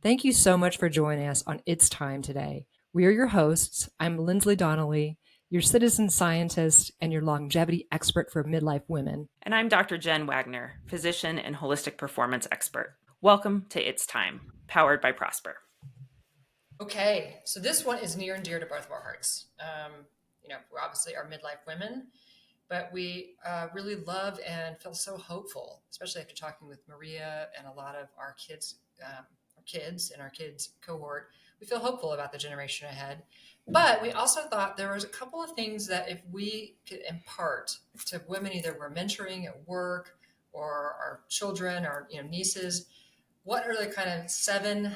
Thank you so much for joining us on It's Time today. We are your hosts. I'm Linsly Donnelly, your citizen scientist and your longevity expert for midlife women. And I'm Dr. Jen Wagner, physician and holistic performance expert. Welcome to It's Time, powered by Prosper. Okay, so this one is near and dear to both of our hearts. We obviously are midlife women, but we really love and feel so hopeful, especially after talking with Maria and a lot of our kids in our kids cohort. We feel hopeful about the generation ahead. But we also thought there was a couple of things that if we could impart to women, either we're mentoring at work or our children or nieces, what are the kind of seven,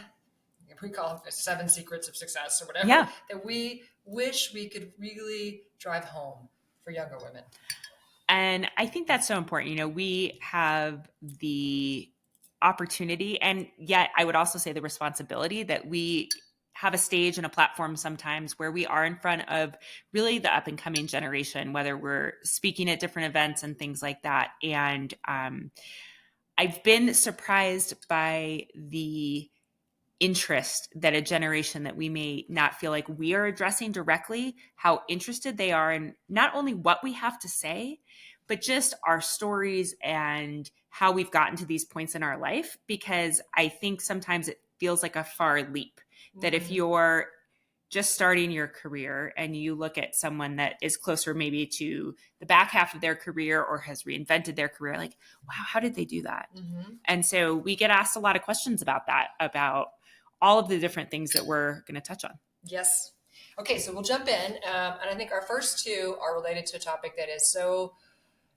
we call them 7 secrets of success or whatever, that we wish we could really drive home for younger women? And I think that's so important. We have the opportunity, and yet I would also say the responsibility that we have a stage and a platform sometimes where we are in front of really the up and coming generation, whether we're speaking at different events and things like that. And I've been surprised by the interest that a generation that we may not feel like we are addressing directly, how interested they are in not only what we have to say, but just our stories and how we've gotten to these points in our life. Because I think sometimes it feels like a far leap that if you're just starting your career and you look at someone that is closer maybe to the back half of their career or has reinvented their career, like, wow, how did they do that? And so we get asked a lot of questions about that, about all of the different things that we're going to touch on. Yes. Okay, so we'll jump in. And I think our first two are related to a topic that is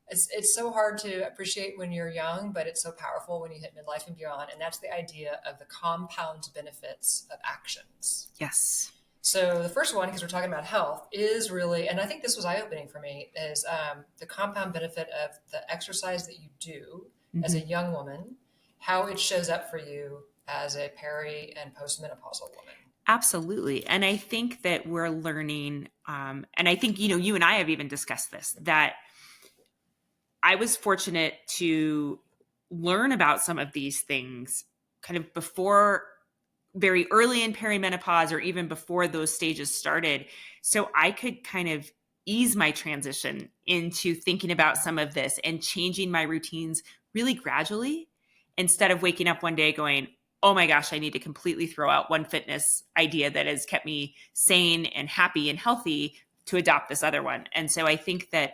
it's so hard to appreciate when you're young, but it's so powerful when you hit midlife and beyond. And that's the idea of the compound benefits of actions. Yes. So the first one, because we're talking about health, is really, and I think this was eye-opening for me, is the compound benefit of the exercise that you do as a young woman, how it shows up for you as a peri and postmenopausal woman. Absolutely. And I think that we're learning, and I think, you and I have even discussed this, that I was fortunate to learn about some of these things kind of before, very early in perimenopause, or even before those stages started. So I could kind of ease my transition into thinking about some of this and changing my routines really gradually, instead of waking up one day going, oh my gosh, I need to completely throw out one fitness idea that has kept me sane and happy and healthy to adopt this other one. And so I think that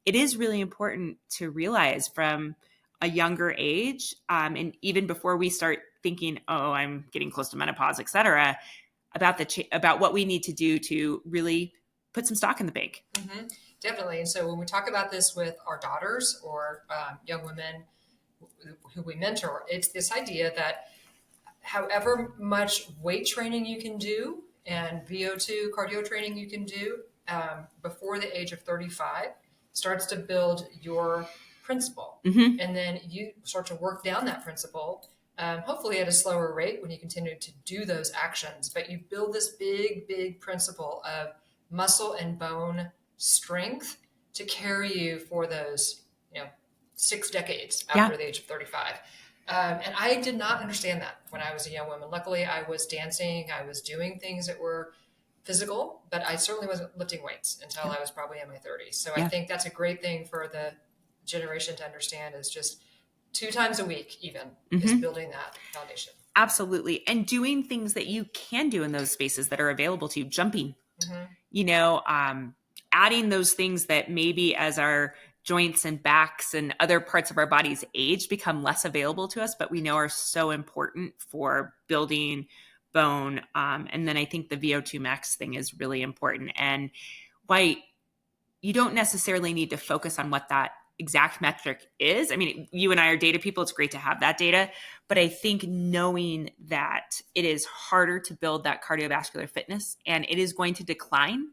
it is really important to realize from a younger age, and even before we start thinking, oh, I'm getting close to menopause, et cetera, about what we need to do to really put some stock in the bank. Mm-hmm. Definitely. And so when we talk about this with our daughters or young women who we mentor, it's this idea that however much weight training you can do and VO2 cardio training you can do before the age of 35 starts to build your principle. And then you start to work down that principle, hopefully at a slower rate when you continue to do those actions. But you build this big, big principle of muscle and bone strength to carry you for those, 6 decades after the age of 35. And I did not understand that when I was a young woman. Luckily, I was dancing. I was doing things that were physical, but I certainly wasn't lifting weights until I was probably in my 30s. So I think that's a great thing for the generation to understand, is just 2 times a week even is building that foundation. Absolutely. And doing things that you can do in those spaces that are available to you, jumping, adding those things that maybe as our joints and backs and other parts of our bodies age become less available to us, but we know are so important for building bone. And then I think the VO2 max thing is really important. And why you don't necessarily need to focus on what that exact metric is. I mean, you and I are data people. It's great to have that data. But I think knowing that it is harder to build that cardiovascular fitness, and it is going to decline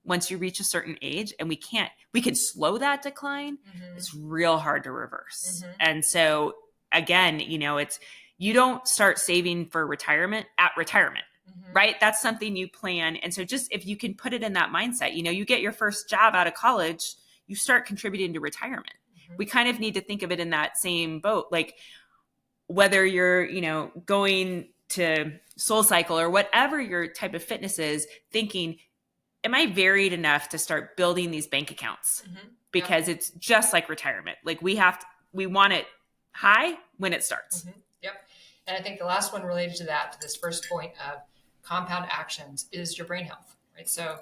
once you reach a certain age, and we can slow that decline. It's real hard to reverse. And so again, you don't start saving for retirement at retirement, right? That's something you plan. And so just if you can put it in that mindset, you get your first job out of college, you start contributing to retirement. We kind of need to think of it in that same boat. Like whether you're, going to Soul Cycle or whatever your type of fitness is, thinking, am I varied enough to start building these bank accounts? Because it's just like retirement. Like we want it high when it starts. Yep. And I think the last one related to that, to this first point of compound actions, is your brain health, right? So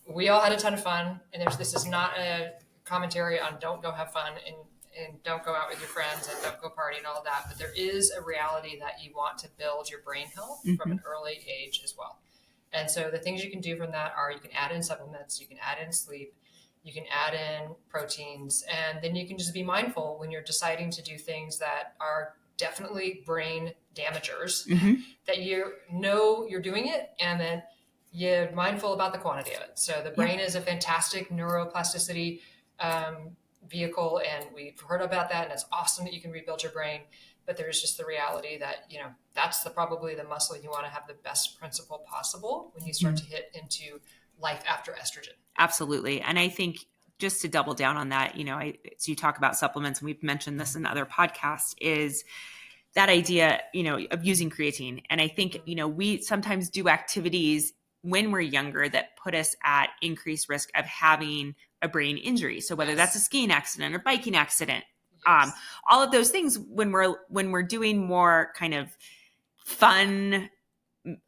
we all had a ton of fun, and this is not a commentary on don't go have fun and don't go out with your friends and don't go party and all of that. But there is a reality that you want to build your brain health from an early age as well. And so the things you can do from that are you can add in supplements, you can add in sleep, you can add in proteins, and then you can just be mindful when you're deciding to do things that are definitely brain damagers, that you know you're doing it, and then you're mindful about the quantity of it. So the brain is a fantastic neuroplasticity vehicle, and we've heard about that, and it's awesome that you can rebuild your brain. But there's just the reality that, that's probably the muscle you want to have the best principle possible when you start to hit into life after estrogen. Absolutely. And I think just to double down on that, so you talk about supplements, and we've mentioned this in other podcasts, is that idea, of using creatine. And I think, we sometimes do activities when we're younger that put us at increased risk of having a brain injury. So whether that's a skiing accident or biking accident, all of those things, when we're doing more kind of fun,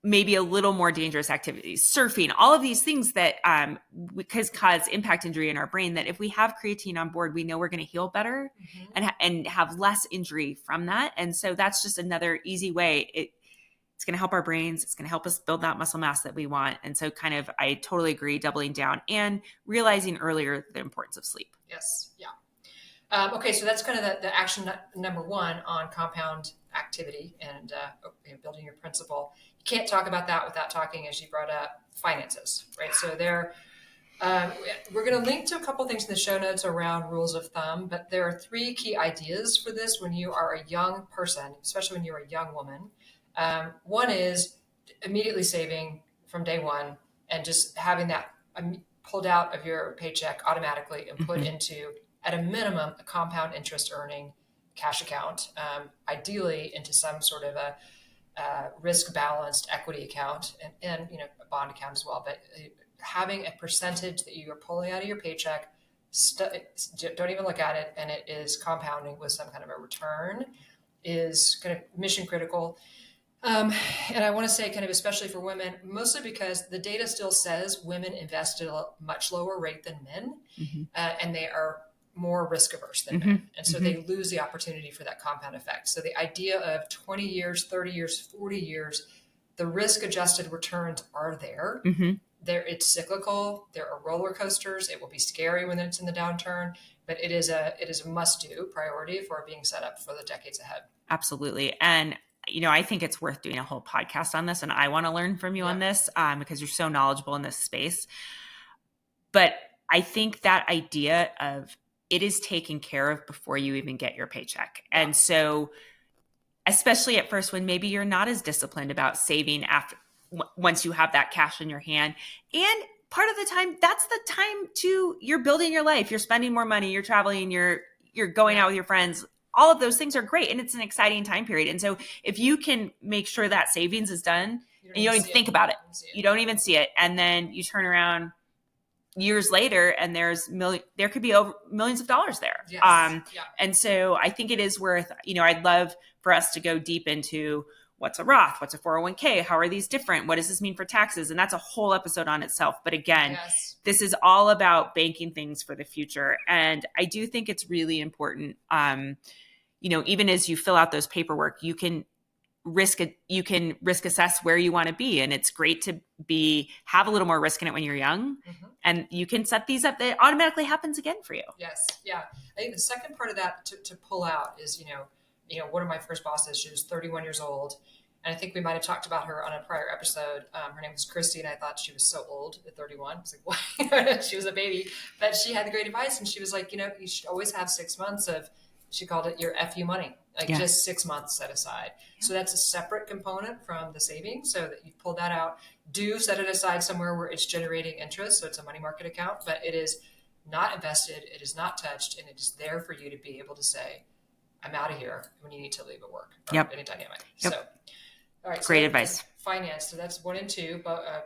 maybe a little more dangerous activities, surfing, all of these things that cause impact injury in our brain, that if we have creatine on board, we know we're going to heal better and have less injury from that. And so that's just another easy way. It's going to help our brains. It's going to help us build that muscle mass that we want. And so I totally agree, doubling down and realizing earlier the importance of sleep. Yes. Yeah. Okay. So that's kind of the action number one on compound activity and building your principle. You can't talk about that without talking, as you brought up, finances, right? So we're going to link to a couple things in the show notes around rules of thumb, but there are 3 key ideas for this when you are a young person, especially when you're a young woman. One is immediately saving from day one and just having that pulled out of your paycheck automatically and put into, at a minimum, a compound interest earning cash account, ideally into some sort of a risk balanced equity account and a bond account as well. But having a percentage that you are pulling out of your paycheck, don't even look at it, and it is compounding with some kind of a return, is kind of mission critical. And I want to say, kind of especially for women, mostly because the data still says women invest at a much lower rate than men, and they are more risk averse than men. And so they lose the opportunity for that compound effect. So the idea of 20 years, 30 years, 40 years, the risk adjusted returns are there. It's cyclical. There are roller coasters. It will be scary when it's in the downturn, but it is a must do priority for being set up for the decades ahead. Absolutely. And I think it's worth doing a whole podcast on this, and I want to learn from you on this because you're so knowledgeable in this space. But I think that idea of it is taken care of before you even get your paycheck. And so, especially at first when maybe you're not as disciplined about saving once you have that cash in your hand, and part of the time, that's the time you're building your life, you're spending more money, you're traveling, you're going out with your friends. All of those things are great, and it's an exciting time period. And so if you can make sure that savings is done and you don't even think about it, you don't even see it, and then you turn around years later and there could be over millions of dollars there. And so I think it is worth, I'd love for us to go deep into what's a Roth, what's a 401k, how are these different, what does this mean for taxes? And that's a whole episode on itself. But again, this is all about banking things for the future. And I do think it's really important, even as you fill out those paperwork, you can risk assess where you want to be. And it's great to have a little more risk in it when you're young, and you can set these up. That automatically happens again for you. Yes. Yeah. I think the second part of that to pull out is, one of my first bosses, she was 31 years old. And I think we might've talked about her on a prior episode. Her name was Christy, and I thought she was so old at 31. I was like, what? She was a baby, but she had the great advice. And she was like, you should always have 6 months of, she called it your FU money, just 6 months set aside. So that's a separate component from the savings, so that you pull that out. Do set it aside somewhere where it's generating interest. So it's a money market account, but it is not invested. It is not touched. And it is there for you to be able to say, I'm out of here when you need to leave at work or Yep. any dynamic. Yep. So, all right. Great So advice. finance. So that's 1 and 2,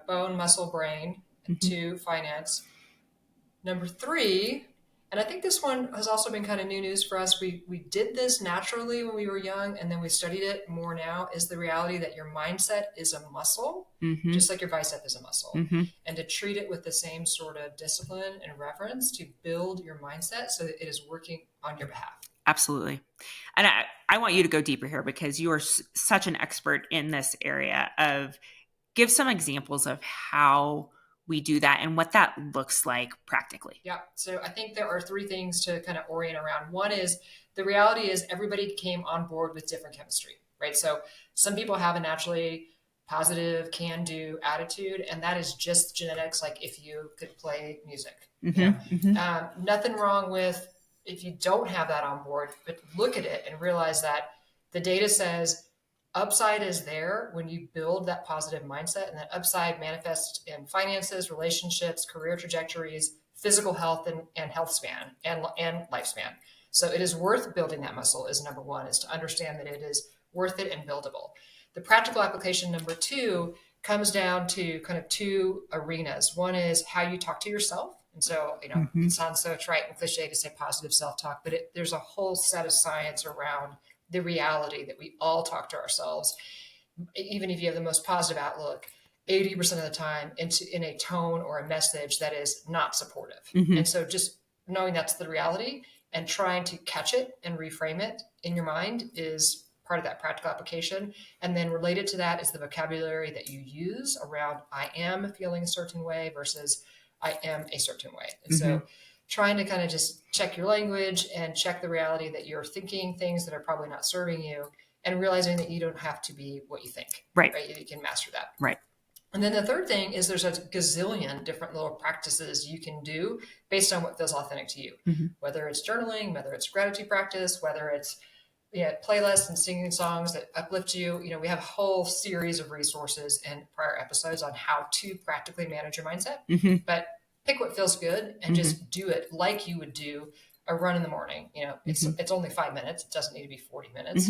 bone, muscle, brain. And 2, finance. Number 3, and I think this one has also been kind of new news for us. We did this naturally when we were young, and then we studied it more now, is the reality that your mindset is a muscle, just like your bicep is a muscle. And to treat it with the same sort of discipline and reverence to build your mindset so that it is working on your behalf. Absolutely. And I want you to go deeper here because you are such an expert in this area of give some examples of how we do that and what that looks like practically. Yeah. So I think there are 3 things to kind of orient around. One is the reality is everybody came on board with different chemistry, right? So some people have a naturally positive can-do attitude, and that is just genetics. Like if you could play music, nothing wrong with if you don't have that on board, but look at it and realize that the data says upside is there when you build that positive mindset, and that upside manifests in finances, relationships, career trajectories, physical health, and health span and lifespan. So it is worth building that muscle is number 1, is to understand that it is worth it and buildable. The practical application number 2 comes down to kind of 2 arenas. One is how you talk to yourself. And so, it sounds so trite and cliche to say positive self-talk, but there's a whole set of science around the reality that we all talk to ourselves, even if you have the most positive outlook, 80% of the time in a tone or a message that is not supportive. And so just knowing that's the reality and trying to catch it and reframe it in your mind is part of that practical application. And then related to that is the vocabulary that you use around I am feeling a certain way versus I am a certain way. And so trying to kind of just check your language and check the reality that you're thinking things that are probably not serving you, and realizing that you don't have to be what you think. Right. You can master that. Right. And then the third thing is there's a gazillion different little practices you can do based on what feels authentic to you, whether it's journaling, whether it's gratitude practice, whether it's playlists and singing songs that uplift you. We have a whole series of resources and prior episodes on how to practically manage your mindset, but pick what feels good and just do it like you would do a run in the morning. It's only 5 minutes. It doesn't need to be 40 minutes.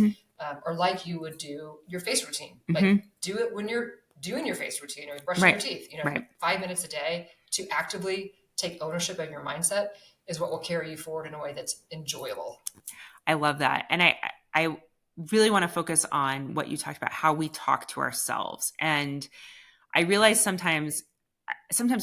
Or like you would do your face routine. Like do it when you're doing your face routine or brushing your teeth. 5 minutes a day to actively take ownership of your mindset is what will carry you forward in a way that's enjoyable. I love that. And I really want to focus on what you talked about, how we talk to ourselves. And I realize sometimes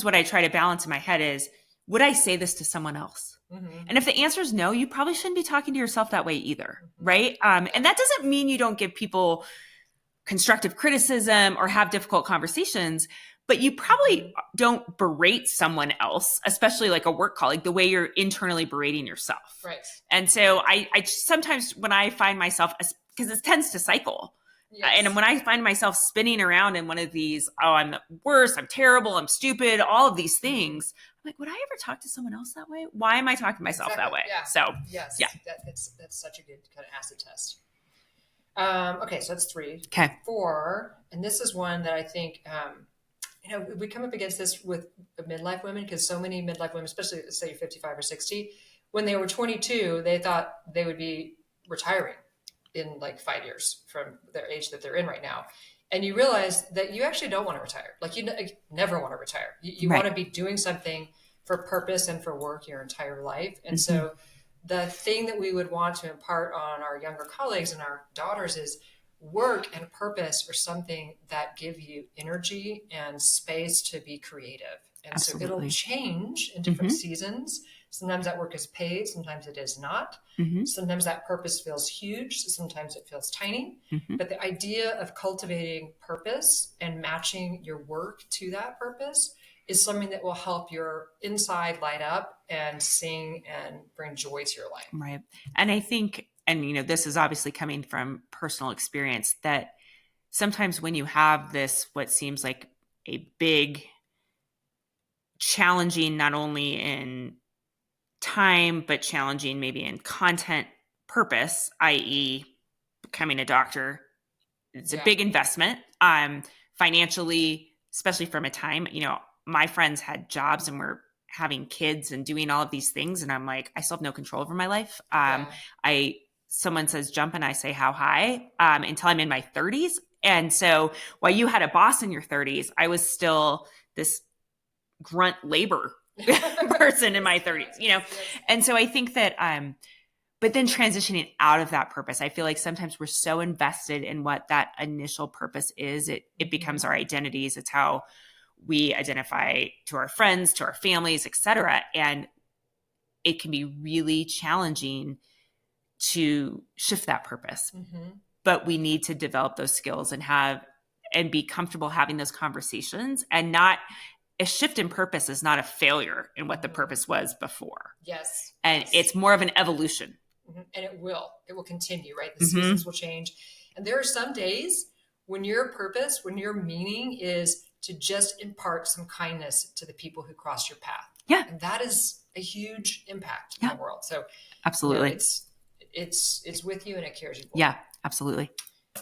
what I try to balance in my head is, would I say this to someone else? And if the answer is no, you probably shouldn't be talking to yourself that way either. Right. And that doesn't mean you don't give people constructive criticism or have difficult conversations, but you probably don't berate someone else, especially like a work colleague, the way you're internally berating yourself. Right. And so I sometimes when I find myself, because it tends to cycle, and when I find myself spinning around in one of these, oh, I'm the worst, I'm terrible, I'm stupid, all of these things, I'm like, would I ever talk to someone else that way? Why am I talking to myself that way? Yeah. So yes, that's such a good kind of acid test. Okay, so that's 3. Okay. 4, and this is one that I think, we come up against this with midlife women, because so many midlife women, especially say 55 or 60, when they were 22, they thought they would be retiring in like 5 years from their age that they're in right now. And you realize that you actually don't want to retire. Like you never want to retire. You want to be doing something for purpose and for work your entire life. And so the thing that we would want to impart on our younger colleagues and our daughters is work and purpose are something that give you energy and space to be creative. And Absolutely. So it'll change in different seasons. Sometimes that work is paid, sometimes it is not. Sometimes that purpose feels huge, sometimes it feels tiny. But the idea of cultivating purpose and matching your work to that purpose is something that will help your inside light up and sing and bring joy to your life. Right. And I think, and this is obviously coming from personal experience, that sometimes when you have this, what seems like a big challenging, not only in time, but challenging maybe in content purpose, i.e. becoming a doctor, it's a big investment, financially, especially from a time, my friends had jobs and were having kids and doing all of these things. And I'm like, I still have no control over my life. I someone says jump and I say how high until I'm in my 30s. And so while you had a boss in your 30s, I was still this grunt labor person in my 30s, you know? And so I think that, but then transitioning out of that purpose, I feel like sometimes we're so invested in what that initial purpose is. It becomes our identities. It's how we identify to our friends, to our families, et cetera. And it can be really challenging to shift that purpose. But we need to develop those skills and be comfortable having those conversations, and not a shift in purpose is not a failure in what the purpose was before. Yes. And it's more of an evolution. And it will continue, right? The seasons will change. And there are some days when your purpose, when your meaning is to just impart some kindness to the people who cross your path. Yeah. And that is a huge impact in the world. So absolutely. You know, it's with you and it carries you forward. Yeah, absolutely.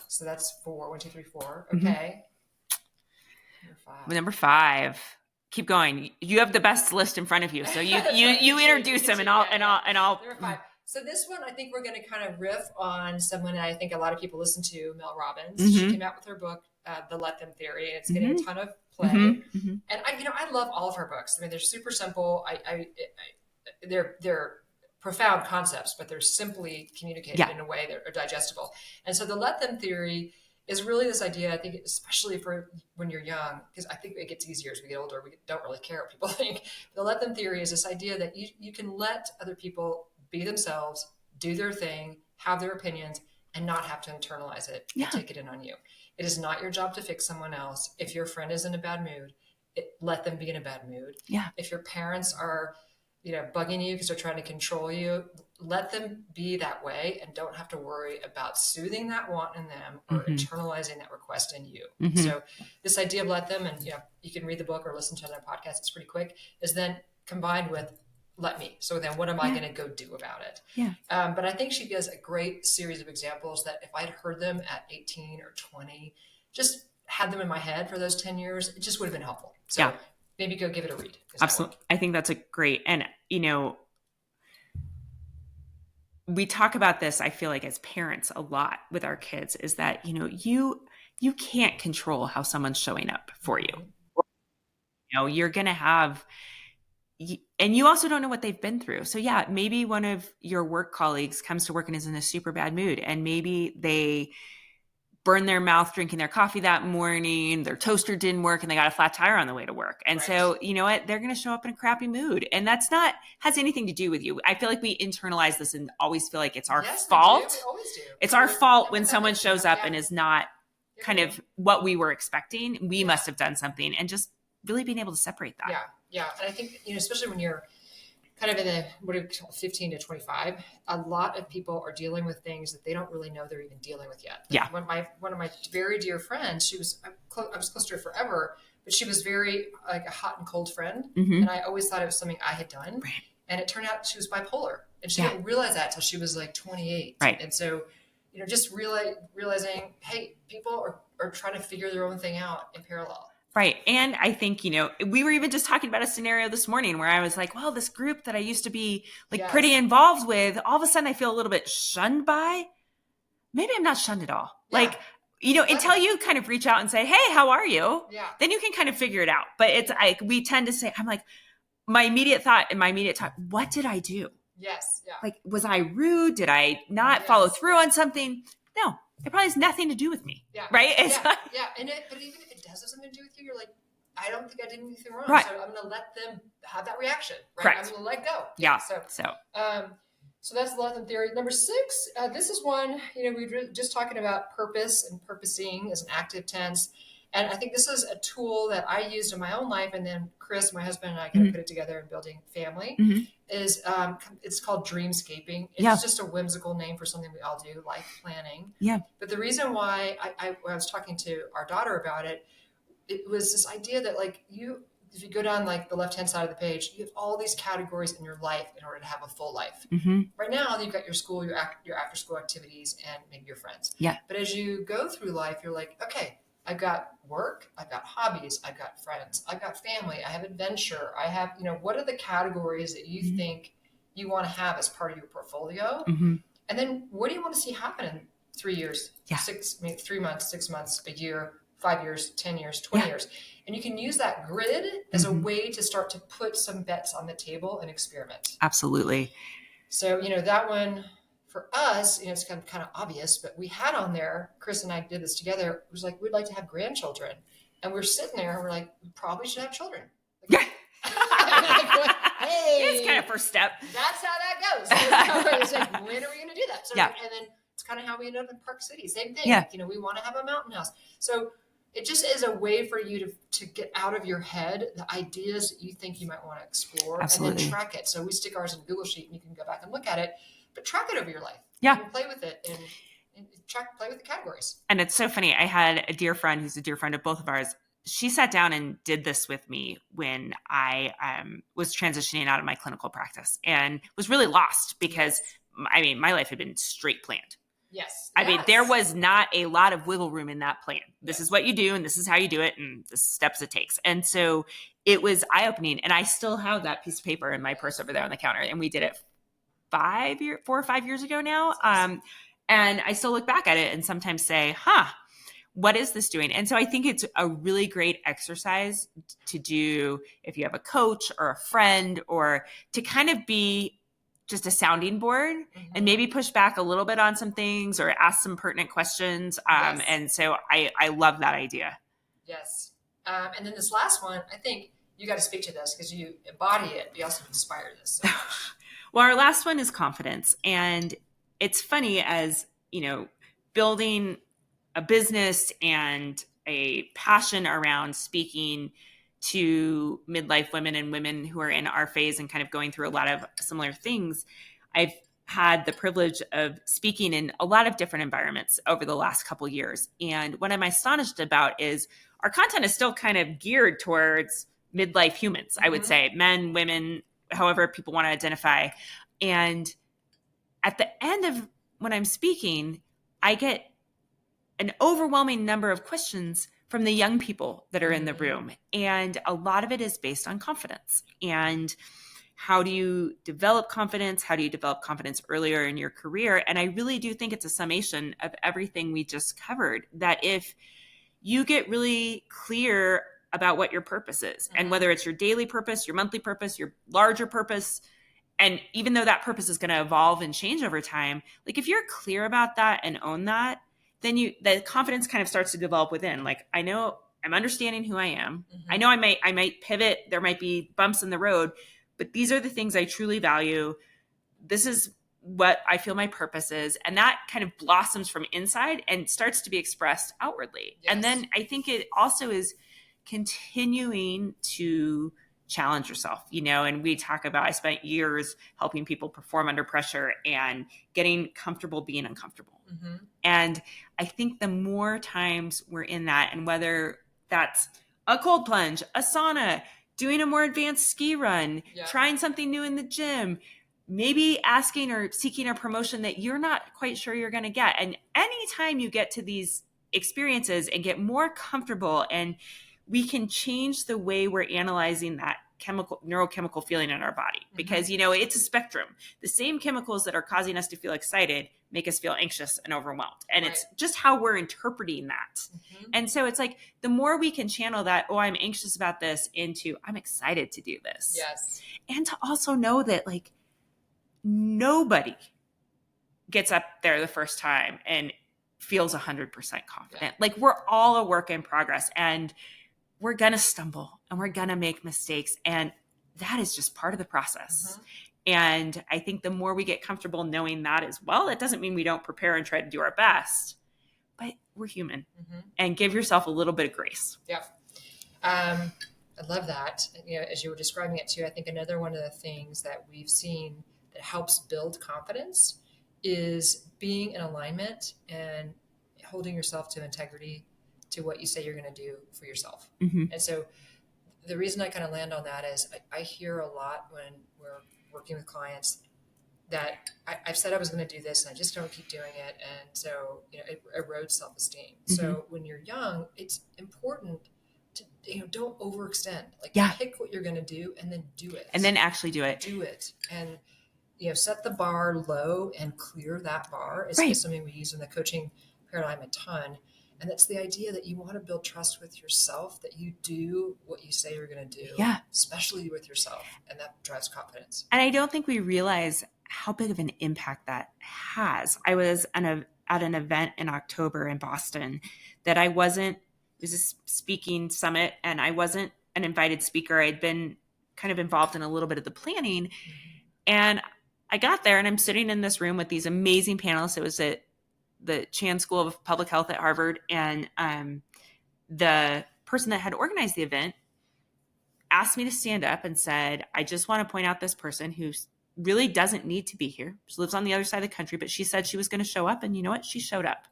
So that's 4. 1, 2, 3, 4. Okay. Number 5. Keep going. You have the best list in front of you. So you introduce them and I'll Number 5. So this one, I think we're going to kind of riff on someone that I think a lot of people listen to, Mel Robbins. She came out with her book, The Let Them Theory. It's getting a ton of play. And I love all of her books. I mean, they're super simple. They're profound concepts, but they're simply communicated in a way that are digestible. And so the Let Them Theory is really this idea, I think, especially for when you're young, because I think it gets easier as we get older. We don't really care what people think. The Let Them Theory is this idea that you can let other people be themselves, do their thing, have their opinions, and not have to internalize it and take it in on you. It is not your job to fix someone else. If your friend is in a bad mood, let them be in a bad mood. Yeah. If your parents are, bugging you because they're trying to control you, let them be that way and don't have to worry about soothing that want in them or internalizing that request in you. So this idea of let them, and you can read the book or listen to another podcast, it's pretty quick, is then combined with let me. So then what am I going to go do about it? Yeah. But I think she gives a great series of examples that if I'd heard them at 18 or 20, just had them in my head for those 10 years, it just would have been helpful. So maybe go give it a read. Absolutely. I think that's a great, and we talk about this, I feel like, as parents a lot with our kids, is that, you can't control how someone's showing up for you. You're going to have, and you also don't know what they've been through. So maybe one of your work colleagues comes to work and is in a super bad mood, and maybe they burn their mouth drinking their coffee that morning, their toaster didn't work, and they got a flat tire on the way to work. And so, you know what? They're going to show up in a crappy mood. And that's has anything to do with you. I feel like we internalize this and always feel like it's our fault. We always do. It's our fault when someone shows up and is not kind of what we were expecting. We must have done something, and just really being able to separate that. Yeah. And I think, especially when you're kind of in the, what do we call 15 to 25, a lot of people are dealing with things that they don't really know they're even dealing with yet. One of my very dear friends, I was close to her forever, but she was very like a hot and cold friend. And I always thought it was something I had done. Right. And it turned out she was bipolar, and she didn't realize that till she was like 28. Right. And so, just realizing, hey, people are trying to figure their own thing out in parallel. Right. And I think, we were even just talking about a scenario this morning where I was like, well, this group that I used to be pretty involved with, all of a sudden I feel a little bit shunned by. Maybe I'm not shunned at all. Until you kind of reach out and say, hey, how are you? Yeah. Then you can kind of figure it out. But it's like, we tend to say, I'm like, my immediate thought, what did I do? Yes. Yeah. Like, was I rude? Did I not follow through on something? No, it probably has nothing to do with me. Yeah. Right. But even if it does have something to do with you, you're like, I don't think I did anything wrong. Right. So I'm going to let them have that reaction. Right. Correct. I'm going to let go. Yeah. So that's the Let Them Theory. Number 6, this is one, we were just talking about purpose and purposing as an active tense. And I think this is a tool that I used in my own life. And then Chris, my husband, and I kind of put it together in building family. It's called Dreamscaping. It's just a whimsical name for something we all do, life planning. Yeah. But the reason why when I was talking to our daughter about it, it was this idea that if you go down like the left-hand side of the page, you have all these categories in your life in order to have a full life. Right now, you've got your school, your after-school activities, and maybe your friends. Yeah. But as you go through life, you're like, okay, I've got work, I've got hobbies, I've got friends, I've got family, I have adventure, I have, what are the categories that you think you want to have as part of your portfolio? And then what do you want to see happen in 3 years, Yeah. 3 months, 6 months, a year, 5 years, 10 years, 20 years? And you can use that grid as a way to start to put some bets on the table and experiment. Absolutely. So, that one for us, it's kind of obvious, but we had on there, Chris and I did this together. It was like, we'd like to have grandchildren. And we're sitting there and we're like, we probably should have children. Yeah. Like, hey, it's kind of first step. That's how that goes. It's like, when are we going to do that? So, yeah. And then it's kind of how we ended up in Park City. Same thing. Yeah. Like, we want to have a mountain house. So it just is a way for you to get out of your head the ideas that you think you might want to explore. Absolutely. And then track it. So we stick ours in a Google Sheet and you can go back and look at it, but track it over your life. Yeah. And play with it and play with the categories. And it's so funny. I had a dear friend who's a dear friend of both of ours. She sat down and did this with me when I was transitioning out of my clinical practice and was really lost because, my life had been straight planned. Yes. I mean, there was not a lot of wiggle room in that plan. This is what you do and this is how you do it and the steps it takes. And so it was eye-opening. And I still have that piece of paper in my purse over there on the counter. And we did it 4 or 5 years ago now. And I still look back at it and sometimes say, what is this doing? And so I think it's a really great exercise to do if you have a coach or a friend, or to kind of be just a sounding board and maybe push back a little bit on some things or ask some pertinent questions. And so I love that idea. Yes. And then this last one, I think you got to speak to this because you embody it, but you also inspire this. So well, our last one is confidence. And it's funny, as building a business and a passion around speaking to midlife women and women who are in our phase and kind of going through a lot of similar things. I've had the privilege of speaking in a lot of different environments over the last couple of years. And what I'm astonished about is our content is still kind of geared towards midlife humans, I would say, men, women, however people want to identify. And at the end of when I'm speaking, I get an overwhelming number of questions from the young people that are in the room. And a lot of it is based on confidence. And how do you develop confidence? How do you develop confidence earlier in your career? And I really do think it's a summation of everything we just covered, that if you get really clear about what your purpose is, and whether it's your daily purpose, your monthly purpose, your larger purpose, and even though that purpose is going to evolve and change over time, like if you're clear about that and own that, then the confidence kind of starts to develop within. Like, I know I'm understanding who I am. I know I might pivot. There might be bumps in the road, but these are the things I truly value. This is what I feel my purpose is. And that kind of blossoms from inside and starts to be expressed outwardly. Yes. And then I think it also is continuing to challenge yourself, and we talk about, I spent years helping people perform under pressure and getting comfortable being uncomfortable. And I think the more times we're in that, and whether that's a cold plunge, a sauna, doing a more advanced ski run, trying something new in the gym, maybe asking or seeking a promotion that you're not quite sure you're going to get. And anytime you get to these experiences and get more comfortable, and we can change the way we're analyzing that neurochemical feeling in our body, because, it's a spectrum. The same chemicals that are causing us to feel excited make us feel anxious and overwhelmed. And it's just how we're interpreting that. And so it's like, the more we can channel that, I'm anxious about this, into I'm excited to do this. Yes. And to also know that, like, nobody gets up there the first time and feels 100% confident. Yeah. Like, we're all a work in progress, and we're going to stumble and we're going to make mistakes. And that is just part of the process. And I think the more we get comfortable knowing that as well, that doesn't mean we don't prepare and try to do our best, but we're human. And give yourself a little bit of grace. Yeah. I love that. As you were describing it too, I think another one of the things that we've seen that helps build confidence is being in alignment and holding yourself to integrity to what you say you're going to do for yourself. And so the reason I kind of land on that is I hear a lot when we're working with clients that I've said I was going to do this and I just don't keep doing it. And so, it erodes self-esteem. So when you're young, it's important to, don't overextend. Like, pick what you're going to do and then do it. And then actually do it. Do it. And set the bar low and clear that bar is something we use in the coaching paradigm a ton. And that's the idea that you want to build trust with yourself, that you do what you say you're going to do, especially with yourself. And that drives confidence. And I don't think we realize how big of an impact that has. I was at an event in October in Boston that it was a speaking summit, and I wasn't an invited speaker. I'd been kind of involved in a little bit of the planning. Mm-hmm. And I got there and I'm sitting in this room with these amazing panelists. It was at the Chan School of Public Health at Harvard. And the person that had organized the event asked me to stand up and said, I just want to point out this person who really doesn't need to be here. She lives on the other side of the country, but she said she was going to show up. And you know what? She showed up.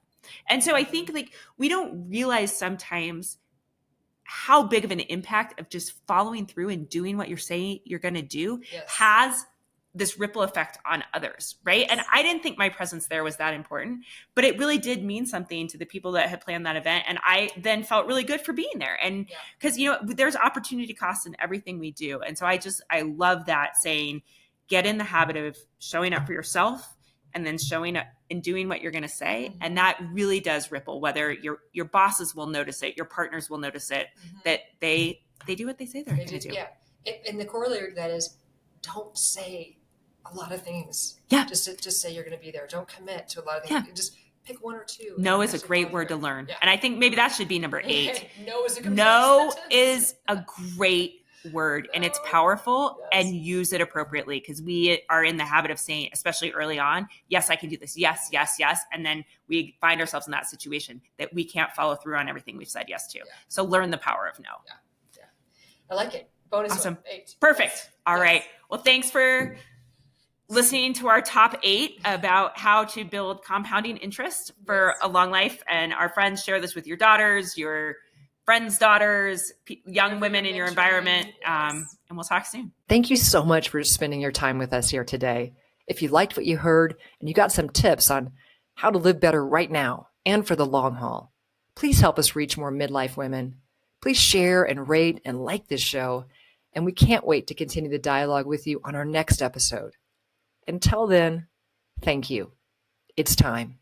And so I think we don't realize sometimes how big of an impact of just following through and doing what you're saying you're going to do has this ripple effect on others, right? Yes. And I didn't think my presence there was that important, but it really did mean something to the people that had planned that event. And I then felt really good for being there. And because, there's opportunity cost in everything we do. And so I love that saying, get in the habit of showing up for yourself and then showing up and doing what you're going to say. Mm-hmm. And that really does ripple, whether your bosses will notice it, your partners will notice it, mm-hmm. that they do what they say they're going to do. Yeah. And the corollary to that is don't say a lot of things. Yeah. Just say you're going to be there. Don't commit to a lot of things. Yeah. Just pick one or two. No is a great word to learn. Yeah. And I think maybe that should be number 8. No is a great word, and it's powerful. And use it appropriately, because we are in the habit of saying, especially early on, yes, I can do this. Yes, yes, yes. And then we find ourselves in that situation that we can't follow through on everything we've said yes to. Yeah. So learn the power of no. Yeah. I like it. Bonus awesome. 8. Perfect. All right. Well, thanks for listening to our top 8 about how to build compounding interest for a long life. And our friends, share this with your daughters, your friends' daughters, young women in your environment. And we'll talk soon. Thank you so much for spending your time with us here today. If you liked what you heard and you got some tips on how to live better right now and for the long haul, please help us reach more midlife women. Please share and rate and like this show. And we can't wait to continue the dialogue with you on our next episode. Until then, thank you. It's time.